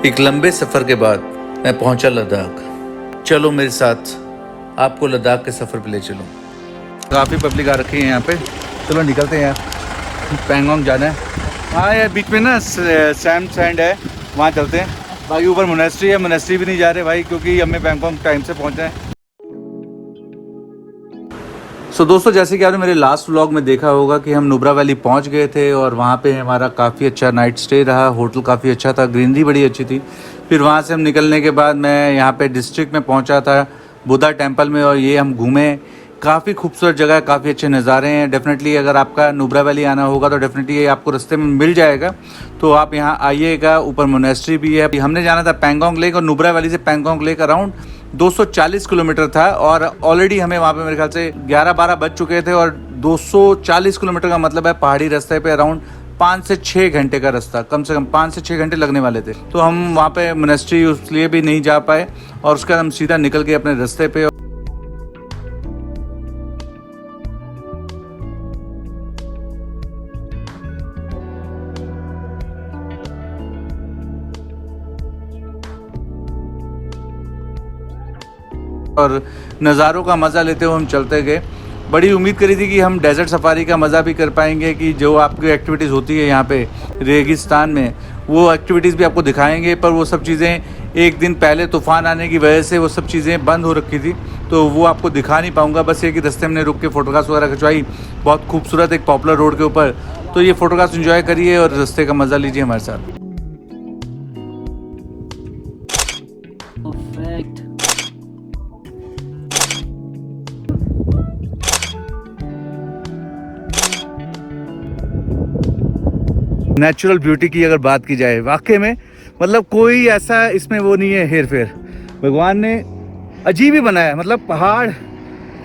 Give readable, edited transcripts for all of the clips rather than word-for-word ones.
एक लंबे सफ़र के बाद मैं पहुंचा लद्दाख। चलो मेरे साथ, आपको लद्दाख के सफ़र पे ले चलूं। काफ़ी पब्लिक आ रखी है यहाँ पे। चलो निकलते हैं यार, पैंगोंग जाना है। हाँ यार, बीच में ना सैम सैंड है, वहाँ चलते हैं। बाकी ऊपर मोनेस्ट्री है, मोनेस्ट्री भी नहीं जा रहे भाई, क्योंकि हमें पैंगोंग टाइम से पहुँचना है। दोस्तों, जैसे कि आपने मेरे लास्ट व्लॉग में देखा होगा कि हम नुब्रा वैली पहुंच गए थे और वहाँ पे हमारा काफ़ी अच्छा नाइट स्टे रहा। होटल काफ़ी अच्छा था, ग्रीनरी बड़ी अच्छी थी। फिर वहाँ से हम निकलने के बाद मैं यहाँ पे डिस्ट्रिक्ट में पहुँचा था, बुद्धा टेम्पल में, और ये हम घूमे। काफ़ी खूबसूरत जगह है, काफ़ी अच्छे नज़ारे हैं। डेफिनेटली अगर आपका नुब्रा वैली आना होगा तो डेफिनेटली ये आपको रास्ते में मिल जाएगा, तो आप यहाँ आइएगा। ऊपर मोनेस्ट्री भी है। हमने जाना था पैंगोंग लेक, और नुब्रा वैली से पैंगोंग लेक अराउंड 240 किलोमीटर था, और ऑलरेडी हमें वहाँ पे मेरे ख्याल से 11-12 बज चुके थे। और 240 किलोमीटर का मतलब है पहाड़ी रास्ते पे अराउंड 5 से 6 घंटे का रास्ता, कम से कम 5 से 6 घंटे लगने वाले थे। तो हम वहाँ पे मोनेस्ट्री इसलिए भी नहीं जा पाए, और उसके बाद हम सीधा निकल गए अपने रास्ते पे। और नज़ारों का मज़ा लेते हुए हम चलते गए। बड़ी उम्मीद करी थी कि हम डेजर्ट सफारी का मज़ा भी कर पाएंगे, कि जो आपकी एक्टिविटीज़ होती है यहाँ पे रेगिस्तान में, वो एक्टिविटीज़ भी आपको दिखाएंगे। पर वो सब चीज़ें एक दिन पहले तूफ़ान आने की वजह से वो सब चीज़ें बंद हो रखी थी, तो वो आपको दिखा नहीं पाऊँगा। बस ये कि रास्ते में रुक के फ़ोटोग्राफ्स वगैरह खिंचवाई, बहुत खूबसूरत एक पॉपुलर रोड के ऊपर। तो ये फ़ोटोग्राफ्स एंजॉय करिए और रास्ते का मज़ा लीजिए हमारे साथ। नेचुरल ब्यूटी की अगर बात की जाए, वाकई में मतलब कोई ऐसा इसमें वो नहीं है हेर फेर। भगवान ने अजीब ही बनाया है। मतलब पहाड़,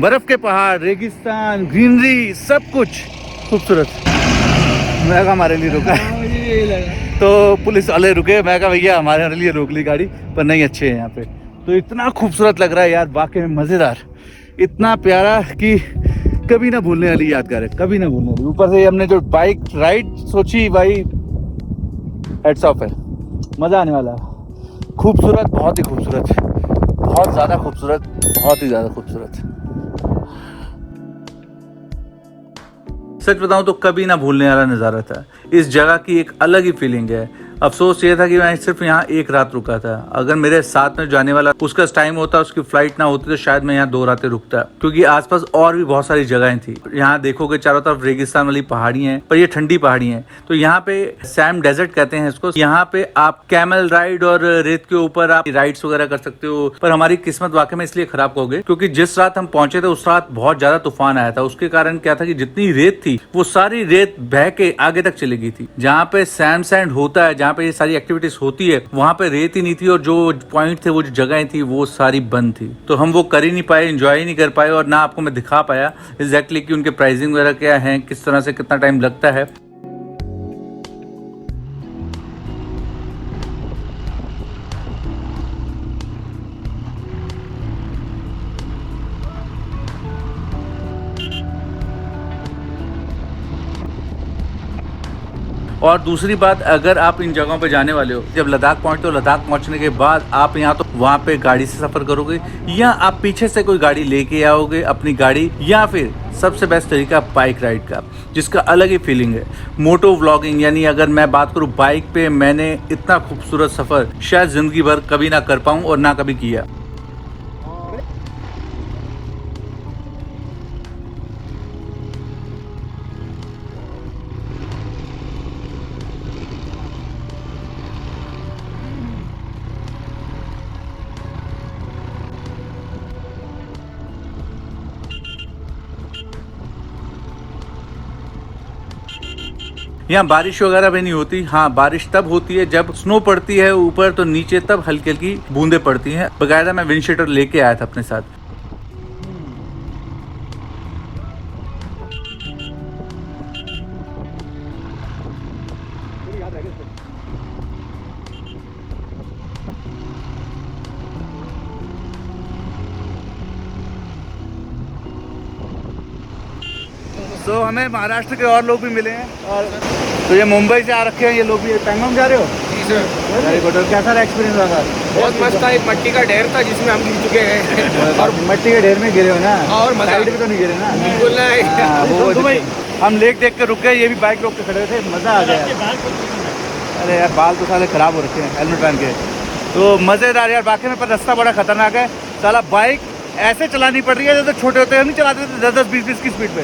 बर्फ़ के पहाड़, रेगिस्तान, ग्रीनरी, सब कुछ खूबसूरत। मैं कहा हमारे लिए रुका तो पुलिस वाले रुके। मैं कहा भैया हमारे लिए रोक ली गाड़ी, पर नहीं, अच्छे हैं यहाँ पे। तो इतना खूबसूरत लग रहा है यार, वाकई में मज़ेदार, इतना प्यारा कि कभी ना भूलने वाली यादगार है, कभी ना भूलने वाली। ऊपर से हमने जो बाइक राइड सोची भाई, हेड्स ऑफ है, मज़ा आने वाला है। खूबसूरत, बहुत ही खूबसूरत, बहुत ज़्यादा खूबसूरत, बहुत ही ज़्यादा खूबसूरत। सच बताऊं तो कभी ना भूलने वाला नज़ारा था। इस जगह की एक अलग ही फीलिंग है। अफसोस ये था कि मैं सिर्फ यहाँ एक रात रुका था। अगर मेरे साथ में जाने वाला उसका टाइम होता, उसकी फ्लाइट ना होती, तो शायद मैं यहाँ 2 रातें रुकता, क्योंकि आसपास और भी बहुत सारी जगहें थी। यहाँ देखोगे चारों तरफ रेगिस्तान वाली पहाड़ी हैं, पर ये ठंडी पहाड़ी हैं। तो यहाँ पे सैम डेजर्ट कहते हैं इसको। यहाँ पे आप कैमल राइड और रेत के ऊपर आप राइड्स वगैरह कर सकते हो। पर हमारी किस्मत वाकई में इसलिए खराब हो गई, क्योंकि जिस रात हम पहुंचे थे उस रात बहुत ज्यादा तूफान आया था। उसके कारण क्या था कि जितनी रेत थी वो सारी रेत बह के आगे तक चली गई थी। जहाँ पे सैम सैंड होता है, जहाँ पे ये सारी एक्टिविटीज होती है, वहाँ पे रेत ही नहीं थी, और जो पॉइंट थे, वो जो जगहें थी, वो सारी बंद थी। तो हम वो कर ही नहीं पाए, एंजॉय ही नहीं कर पाए, और ना आपको मैं दिखा पाया एग्जैक्टली कि उनके प्राइसिंग वगैरह क्या है, किस तरह से कितना टाइम लगता है। और दूसरी बात, अगर आप इन जगहों पे जाने वाले हो, जब लद्दाख पहुंचते हो, लद्दाख पहुंचने के बाद आप यहाँ तो वहाँ पे गाड़ी से सफ़र करोगे, या आप पीछे से कोई गाड़ी लेके आओगे अपनी गाड़ी, या फिर सबसे बेस्ट तरीका बाइक राइड का, जिसका अलग ही फीलिंग है। मोटो व्लॉगिंग, यानी अगर मैं बात करूँ बाइक पे, मैंने इतना खूबसूरत सफ़र शायद ज़िंदगी भर कभी ना कर पाऊँ और ना कभी किया। यहाँ बारिश वगैरह भी नहीं होती। हाँ, बारिश तब होती है जब स्नो पड़ती है ऊपर, तो नीचे तब हल्की हल्की बूंदे पड़ती हैं। बकायदा मैं विंड शीटर लेके आया था अपने साथ। तो हमें महाराष्ट्र के और लोग भी मिले हैं। और तो ये मुंबई से आ रखे हैं ये लोग भी। पैंगोंग जा रहे हो? Very good. और कैसा रहा एक्सपीरियंस रहा? बहुत मस्त था। एक मट्टी का ढेर था जिसमें हम गिर चुके हैं और मिट्टी के ढेर में गिरे हो ना? और मजा। साइड पे तो नहीं गिरे ना? बिल्कुल नहीं। हाँ, वो भाई हम लेक देख के रुक गए, ये भी बाइक रोक के खड़े थे, मज़ा आ गया। अरे यार बाल तो साले ख़राब हो रखे हैं हेलमेट पहन के। तो मज़ेदार यार वाकई में, पर रास्ता बड़ा ख़तरनाक है। साला बाइक ऐसे चलानी पड़ रही है जैसे छोटे होते हम नहीं चलाते थे 10-10, 20-20 की स्पीड पे।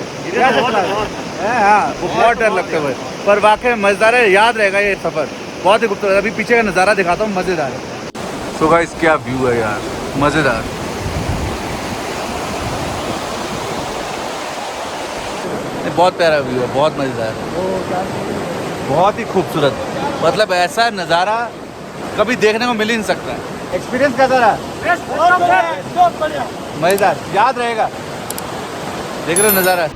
हाँ वो बहुत डर लगता है भाई, पर वाकई में मज़ेदार है। याद रहेगा ये सफ़र, बहुत ही खूबसूरत। अभी पीछे का नज़ारा दिखाता हूँ, मज़ेदार है। सो गाइस क्या व्यू है यार, मज़ेदार। बहुत प्यारा व्यू है, बहुत मज़ेदार, बहुत ही खूबसूरत। मतलब ऐसा नज़ारा कभी देखने को मिल ही नहीं सकता। एक्सपीरियंस कैसा रहा? मज़ेदार, याद रहेगा। देख रहे हो नज़ारा?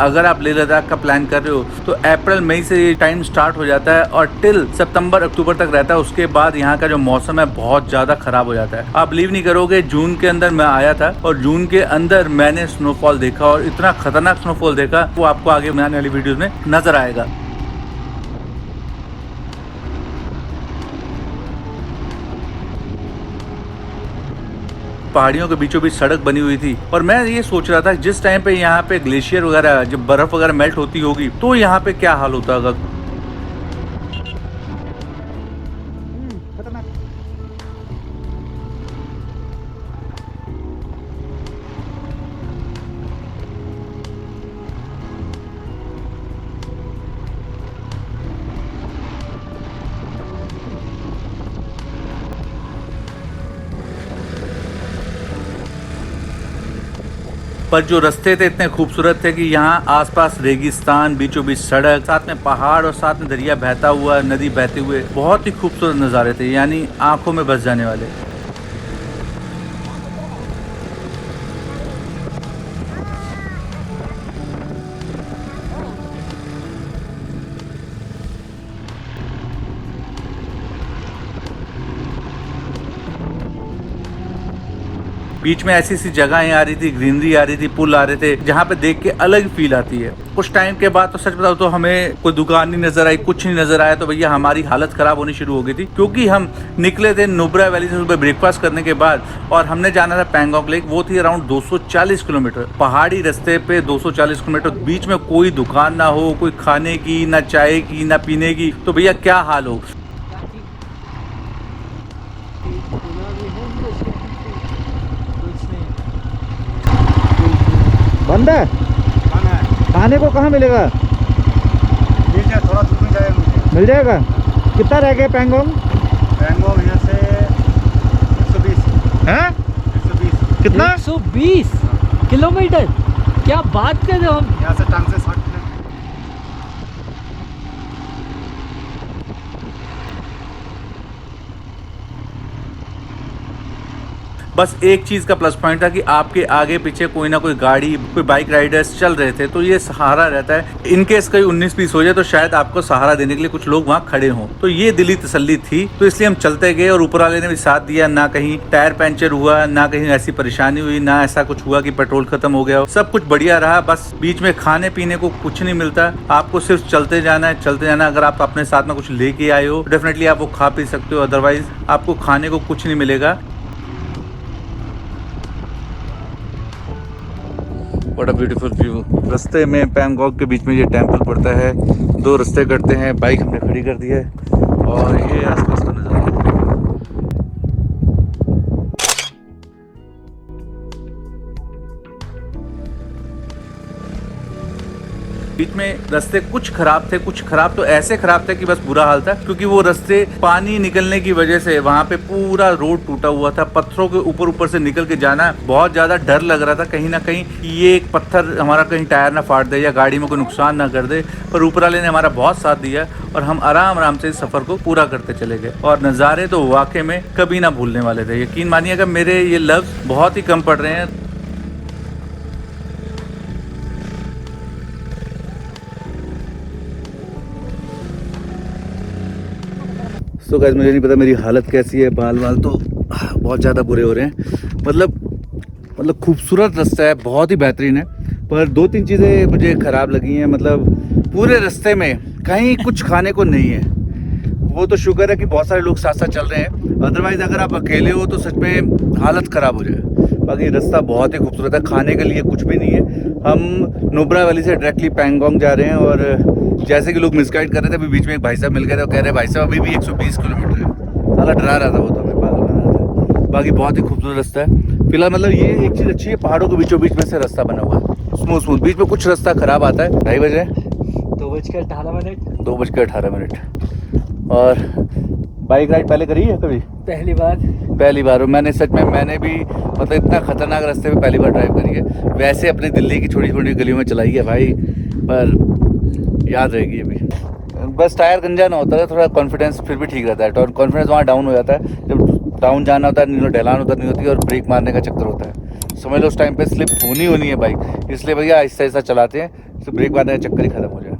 अगर आप लेह लद्दाख का प्लान कर रहे हो तो अप्रैल मई से ये टाइम स्टार्ट हो जाता है और टिल सितंबर अक्टूबर तक रहता है। उसके बाद यहाँ का जो मौसम है बहुत ज़्यादा ख़राब हो जाता है। आप बिलीव नहीं करोगे, जून के अंदर मैं आया था और जून के अंदर मैंने स्नोफॉल देखा और इतना खतरनाक स्नोफॉल देखा, वो आपको आगे आने वाली वीडियोज़ में नज़र आएगा। पहाड़ियों के बीचों बीच सड़क बनी हुई थी और मैं ये सोच रहा था जिस टाइम पे यहाँ पे ग्लेशियर वगैरह, जब बर्फ वगैरह मेल्ट होती होगी तो यहाँ पे क्या हाल होता होगा। पर जो रास्ते थे इतने खूबसूरत थे कि यहाँ आसपास रेगिस्तान, बीचों बीच सड़क, साथ में पहाड़ और साथ में दरिया बहता हुआ, नदी बहते हुए, बहुत ही खूबसूरत नज़ारे थे, यानी आंखों में बस जाने वाले। बीच में ऐसी सी जगहें आ रही थी, ग्रीनरी आ रही थी, पुल आ रहे थे, जहाँ पे देख के अलग फील आती है। कुछ टाइम के बाद तो सच बताओ तो हमें कोई दुकान नहीं नजर आई, कुछ नहीं नजर आया, तो भैया हमारी हालत खराब होनी शुरू हो गई थी। क्योंकि हम निकले थे नुब्रा वैली से सुबह ब्रेकफास्ट करने के बाद और हमने जाना था पैंगोंग लेक, वो थी अराउंड 240 किलोमीटर। पहाड़ी रास्ते पे 240 किलोमीटर, बीच में कोई दुकान ना हो, कोई खाने की, ना चाय की, ना पीने की, तो भैया क्या हाल हो। बंद है? खाने को कहाँ मिलेगा? मिल जाए, थोड़ा दूर में जाएगा। मिल जाएगा। कितना रह गया पैंगोंग? पैंगोंग यहाँ से 120 हैं? 120 कितना? 120 किलोमीटर? क्या बात कर रहे हो हम? यहाँ से टांग से 60 किलोमीटर। बस एक चीज़ का प्लस पॉइंट था कि आपके आगे पीछे कोई ना कोई गाड़ी, कोई बाइक राइडर्स चल रहे थे, तो ये सहारा रहता है। इनकेस कोई 19-20 हो जाए तो शायद आपको सहारा देने के लिए कुछ लोग वहाँ खड़े हों, तो ये दिली तसल्ली थी। तो इसलिए हम चलते गए और ऊपर वाले ने भी साथ दिया। ना कहीं टायर पंचर हुआ, ना कहीं ऐसी परेशानी हुई, ना ऐसा कुछ हुआ कि पेट्रोल खत्म हो गया। सब कुछ बढ़िया रहा। बस बीच में खाने पीने को कुछ नहीं मिलता, आपको सिर्फ चलते जाना है, चलते जाना। अगर आप अपने साथ में कुछ लेके आए हो डेफिनेटली आप वो खा पी सकते हो, अदरवाइज आपको खाने को कुछ नहीं मिलेगा। What a beautiful view। रास्ते में पैंगोंग के बीच में ये टेंपल पड़ता है, दो रास्ते कटते हैं, बाइक हमने खड़ी कर दी है और ये आसपास का नज़ारा। बीच में रास्ते कुछ खराब थे, कुछ खराब तो ऐसे खराब थे कि बस बुरा हाल था, क्योंकि वो रास्ते पानी निकलने की वजह से वहाँ पे पूरा रोड टूटा हुआ था। पत्थरों के ऊपर ऊपर से निकल के जाना, बहुत ज़्यादा डर लग रहा था कहीं ना कहीं ये एक पत्थर हमारा कहीं टायर ना फाड़ दे या गाड़ी में कोई नुकसान ना कर दे। पर ऊपर वाले ने हमारा बहुत साथ दिया और हम आराम आराम से इस सफ़र को पूरा करते चले गए। और नज़ारे तो वाकई में कभी ना भूलने वाले थे। यकीन मानिएगा मेरे ये लफ्ज़ बहुत ही कम पड़ रहे हैं। तो गाइस मुझे नहीं पता मेरी हालत कैसी है, बाल तो बहुत ज़्यादा बुरे हो रहे हैं। मतलब खूबसूरत रास्ता है, बहुत ही बेहतरीन है, पर 2-3 चीज़ें मुझे ख़राब लगी हैं। मतलब पूरे रास्ते में कहीं कुछ खाने को नहीं है। वो तो शुक्र है कि बहुत सारे लोग साथ साथ चल रहे हैं, अदरवाइज़ अगर आप अकेले हो तो सच में हालत ख़राब हो जाए। बाकी रास्ता बहुत ही खूबसूरत है, खाने के लिए कुछ भी नहीं है। हम नुब्रा वैली से डायरेक्टली पैंगोंग जा रहे हैं और जैसे कि लोग मिसगाइड कर रहे थे, अभी बीच में एक भाई साहब मिल गए थे, वो कह रहे भाई साहब अभी भी 120 किलोमीटर है। साला डरा रहा था वो, तो हमें पागल बना रहा था। बाकी बहुत ही खूबसूरत रास्ता है। फिलहाल मतलब ये एक चीज़ अच्छी है, पहाड़ों के बीचों बीच में से रास्ता बना हुआ है, स्मूथ। बीच में कुछ रास्ता ख़राब आता है। 2:30 बजे, 2:18 और बाइक राइड पहले करी है कभी? पहली बार। मैंने भी मतलब इतना खतरनाक रास्ते पे पहली बार ड्राइव करी है। वैसे अपनी दिल्ली की छोटी छोटी गलियों में चलाई है भाई, पर याद रहेगी अभी। बस टायर गंजा ना होता है, थोड़ा कॉन्फिडेंस फिर भी ठीक रहता है। और कॉन्फिडेंस वहाँ डाउन हो जाता है जब डाउन जाना होता है, ढलान उतरनी होती है और ब्रेक मारने का चक्कर होता है। समझ लो उस टाइम पे स्लिप होनी है बाइक, इसलिए भैया आहिस्ता आहिस्ता चलाते हैं तो ब्रेक मारने का चक्कर ही खत्म हो जाए।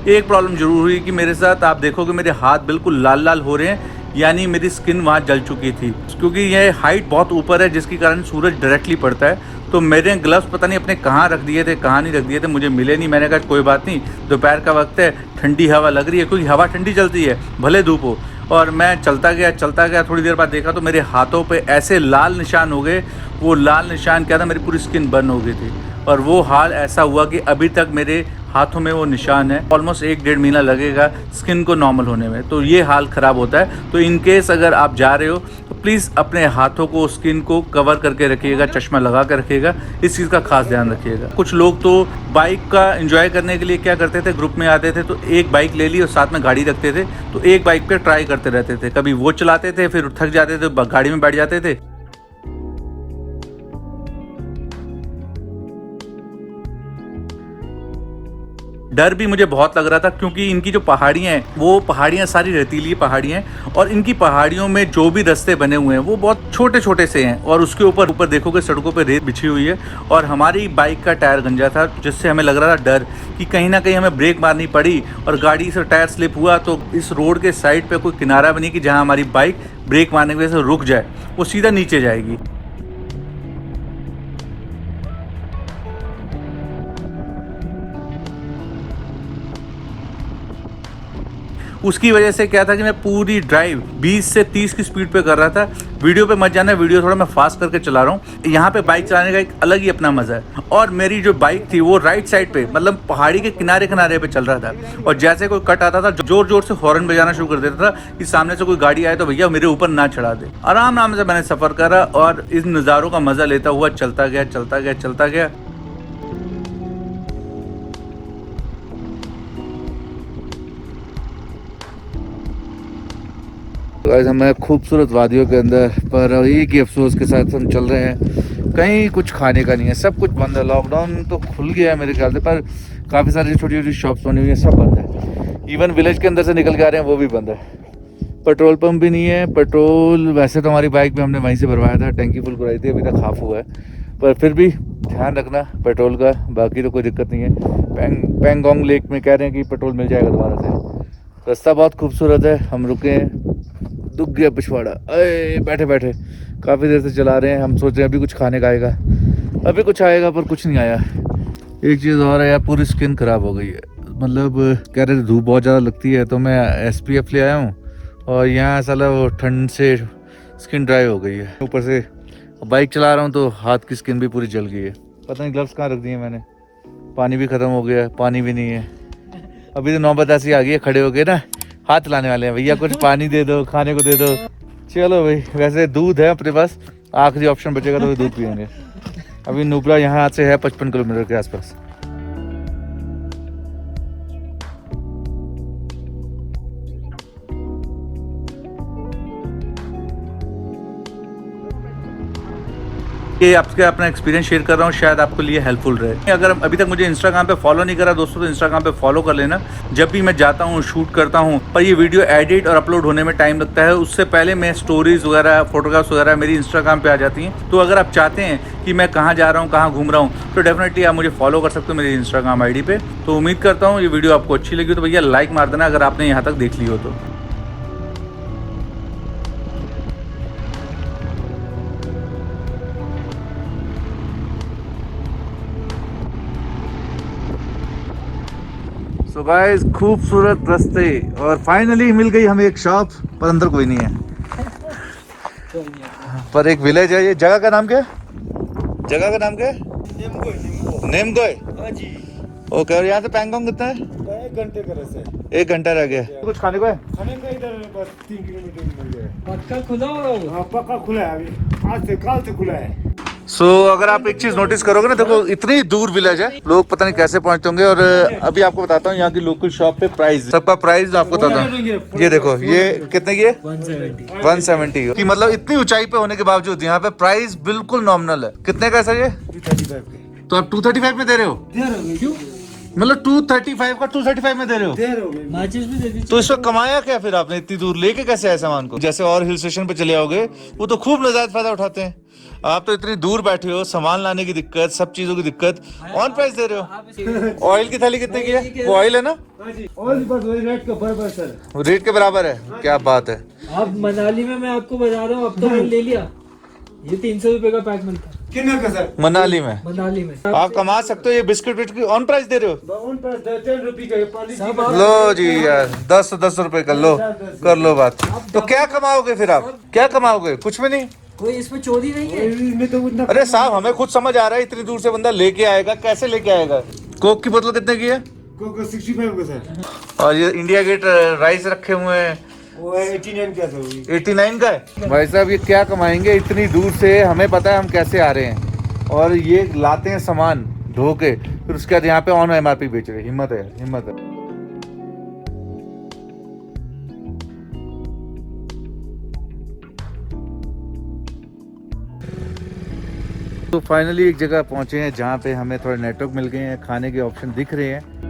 एक प्रॉब्लम जरूर हुई कि मेरे साथ, आप देखोगे मेरे हाथ बिल्कुल लाल लाल हो रहे हैं, यानी मेरी स्किन वहाँ जल चुकी थी, क्योंकि यह हाइट बहुत ऊपर है जिसके कारण सूरज डायरेक्टली पड़ता है। तो मेरे ग्लव्स पता नहीं अपने कहाँ रख दिए थे, कहाँ नहीं रख दिए थे, मुझे मिले नहीं। मैंने कहा कोई बात नहीं, दोपहर का वक्त है, ठंडी हवा लग रही है, क्योंकि हवा ठंडी चलती है भले धूप हो। और मैं चलता गया, थोड़ी देर बाद देखा तो मेरे हाथों पे ऐसे लाल निशान हो गए। वो लाल निशान क्या था, मेरी पूरी स्किन बर्न हो गई थी, और वो हाल ऐसा हुआ कि अभी तक मेरे हाथों में वो निशान है। ऑलमोस्ट 1-1.5 महीना लगेगा स्किन को नॉर्मल होने में। तो ये हाल ख़राब होता है। तो इन केस अगर आप जा रहे हो तो प्लीज़ अपने हाथों को, स्किन को कवर करके रखिएगा, चश्मा लगा कर रखिएगा, इस चीज़ का खास ध्यान रखिएगा। कुछ लोग तो बाइक का एंजॉय करने के लिए क्या करते थे, ग्रुप में आते थे तो एक बाइक ले ली और साथ में गाड़ी रखते थे, तो एक बाइक पे ट्राई करते रहते थे। कभी वो चलाते थे, फिर थक जाते थे, गाड़ी में बैठ जाते थे। डर भी मुझे बहुत लग रहा था, क्योंकि इनकी जो पहाड़ियाँ हैं वो पहाड़ियाँ सारी रेतीली पहाड़ियाँ हैं, और इनकी पहाड़ियों में जो भी रास्ते बने हुए हैं वो बहुत छोटे छोटे से हैं, और उसके ऊपर देखोगे सड़कों पे रेत बिछी हुई है। और हमारी बाइक का टायर गंजा था, जिससे हमें लग रहा था डर कि कहीं ना कहीं हमें ब्रेक मारनी पड़ी और गाड़ी से टायर स्लिप हुआ तो इस रोड के साइड पर कोई किनारा भी नहीं कि जहाँ हमारी बाइक ब्रेक मारने की वजह से रुक जाए, वो सीधा नीचे जाएगी। उसकी वजह से क्या था कि मैं पूरी ड्राइव 20 से 30 की स्पीड पे कर रहा था। वीडियो पे मत जाना, वीडियो थोड़ा मैं फास्ट करके चला रहा हूँ। यहाँ पे बाइक चलाने का एक अलग ही अपना मज़ा है। और मेरी जो बाइक थी वो राइट साइड पे, मतलब पहाड़ी के किनारे किनारे पे चल रहा था, और जैसे कोई कट आता था जोर जोर से हॉर्न बजाना शुरू कर देता था कि सामने से कोई गाड़ी आए तो भैया मेरे ऊपर ना चढ़ा दे। आराम से मैंने सफ़र करा और इन नज़ारों का मज़ा लेता हुआ चलता गया। आज हम खूबसूरत वादियों के अंदर, पर एक ही अफसोस के साथ हम चल रहे हैं, कहीं कुछ खाने का नहीं है, सब कुछ बंद है। लॉकडाउन तो खुल गया है मेरे ख्याल से, पर काफ़ी सारी छोटी छोटी शॉप्स बनी हुई हैं, सब बंद है। इवन विलेज के अंदर से निकल के आ रहे हैं वो भी बंद है। पेट्रोल पंप भी नहीं है। पेट्रोल वैसे तो हमारी बाइक में हमने वहीं से भरवाया था, टैंकी फुल कराई थी, अभी तक हाफ हुआ है, पर फिर भी ध्यान रखना पेट्रोल का। बाकी तो कोई दिक्कत नहीं है। पैंगोंग लेक में कह रहे हैं कि पेट्रोल मिल जाएगा दोबारा से। रास्ता बहुत खूबसूरत है। हम रुके हैं, दुख गया पिछवाड़ा, अरे बैठे काफ़ी देर से चला रहे हैं। हम सोच रहे हैं अभी कुछ खाने का आएगा, अभी कुछ आएगा, पर कुछ नहीं आया। एक चीज़ और है यार, पूरी स्किन ख़राब हो गई है। मतलब कह रहे थे धूप बहुत ज़्यादा लगती है, तो मैं SPF ले आया हूँ, और यहाँ साला वो ठंड से स्किन ड्राई हो गई है। ऊपर से बाइक चला रहा हूँ तो हाथ की स्किन भी पूरी जल गई है। पता नहीं ग्लव्स कहाँ रख दिए मैंने, पानी भी ख़त्म हो गया, पानी भी नहीं है। अभी तो नौबत ऐसी आ गई है, खड़े हो गए ना हाथ लाने वाले हैं, भैया कुछ पानी दे दो, खाने को दे दो। चलो भाई, वैसे दूध है अपने पास, आखिरी ऑप्शन बचेगा तो दूध पियेंगे। अभी नुब्रा यहाँ से है 55 किलोमीटर के आसपास। ये आपके अपना एक्सपीरियंस शेयर कर रहा हूँ, शायद आपके लिए हेल्पफुल रहे। अगर अभी तक मुझे इंस्टाग्राम पे फॉलो नहीं करा दोस्तों तो इंस्टाग्राम पे फॉलो कर लेना। जब भी मैं जाता हूँ शूट करता हूँ, पर ये वीडियो एडिट और अपलोड होने में टाइम लगता है, उससे पहले मैं स्टोरीज वगैरह फोटोग्राफ्स वगैरह मेरी इंस्टाग्राम पे आ जाती हैं। तो अगर आप चाहते हैं कि मैं कहाँ जा रहा हूँ, कहाँ घूम रहा हूँ, तो डेफिनेटली आप मुझे फॉलो कर सकते हो मेरी इंस्टाग्राम ID पे। तो उम्मीद करता हूँ ये वीडियो आपको अच्छी लगी हो तो भैया लाइक मार देना अगर आपने यहाँ तक देख ली हो तो। सो गाइस खूबसूरत रास्ते और फाइनली मिल गई हमें एक शॉप, पर अंदर कोई नहीं है। पर एक विलेज है। ये जगह का नाम क्या है? जगह का नाम क्या है? नेमगोय। ओके, और यहाँ से पैंगोंग कितना है? 1 घंटे का रास्ता 1 घंटा रह गया। कुछ खाने को है? खाने का इधर बस 3 किलोमीटर मिल जाएगा। पक्का खुला होगा वो? हाँ पक्का खुला है, अभी आज से कल से खुला है। सो अगर आप एक चीज नोटिस करोगे ना, देखो इतनी दूर विलेज है, लोग पता नहीं कैसे पहुंचते होंगे। और अभी आपको बताता हूँ यहाँ की लोकल शॉप पे प्राइस, सबका प्राइस आपको बताता हूँ। ये देखो, ये कितने की है? 170 की। मतलब इतनी ऊंचाई पे होने के बावजूद यहाँ पे प्राइस बिल्कुल नॉमिनल है। कितने का है सर ये? 235 के तो आप 235 में दे रहे हो? क्यों? मतलब 235 का 235 में दे रहे हो? माचिस भी दे दीजिए। तो इस वक्त कमाया क्या फिर आपने? इतनी दूर लेके कैसे आए सामान को? जैसे और हिल स्टेशन पे चले आओगे वो तो खूब नजायज फायदा उठाते हैं। आप तो इतनी दूर बैठे हो, सामान लाने की दिक्कत, सब चीजों की दिक्कत, ऑन प्राइस दे रहे हो। ऑयल की थैली कितने की है? वो ऑयल है ना? और बस वही रेट का बराबर सर। वो रेट के बराबर है। क्या बात है। आप मनाली में मैं आपको बता रहा हूँ, अब तो मैंने ले लिया। ये 300 रुपए का पैक मिलता है कितना का सर? मनाली में। मनाली में। आप कमा सकते हो। ये बिस्किट विस्किट ऑन प्राइस दे रहे हो? उन पर 10 रुपये का है, पाली सब का। लो जी यार, 10 रुपए कर लो, कर लो बात। तो क्या कमाओगे फिर आप? क्या कमाओगे? कुछ भी नहीं। कोई इसमें चोरी नहीं है। इसमें तो उतना अरे साहब, हमें खुद समझ आ रहा है इतनी दूर से बंदा लेके आएगा, कैसे लेके आएगा? कोक की बोतल कितने की है? को 65 का सर। और ये इंडिया गेट राइस रखे हुए हैं, वो 89 का सर। 89 का है। भाई साहब ये क्या कमाएंगे इतनी दूर से? हमें पता है हम कैसे आ रहे हैं। और ये लाते हैं सामान ढो के, फिर उसके बाद यहाँ पे ऑन MRP बेच रहे हैं। हिम्मत है, हिम्मत है। तो फाइनली एक जगह पहुंचे हैं जहाँ पे हमें थोड़ा नेटवर्क मिल गए हैं, खाने के ऑप्शन दिख रहे हैं।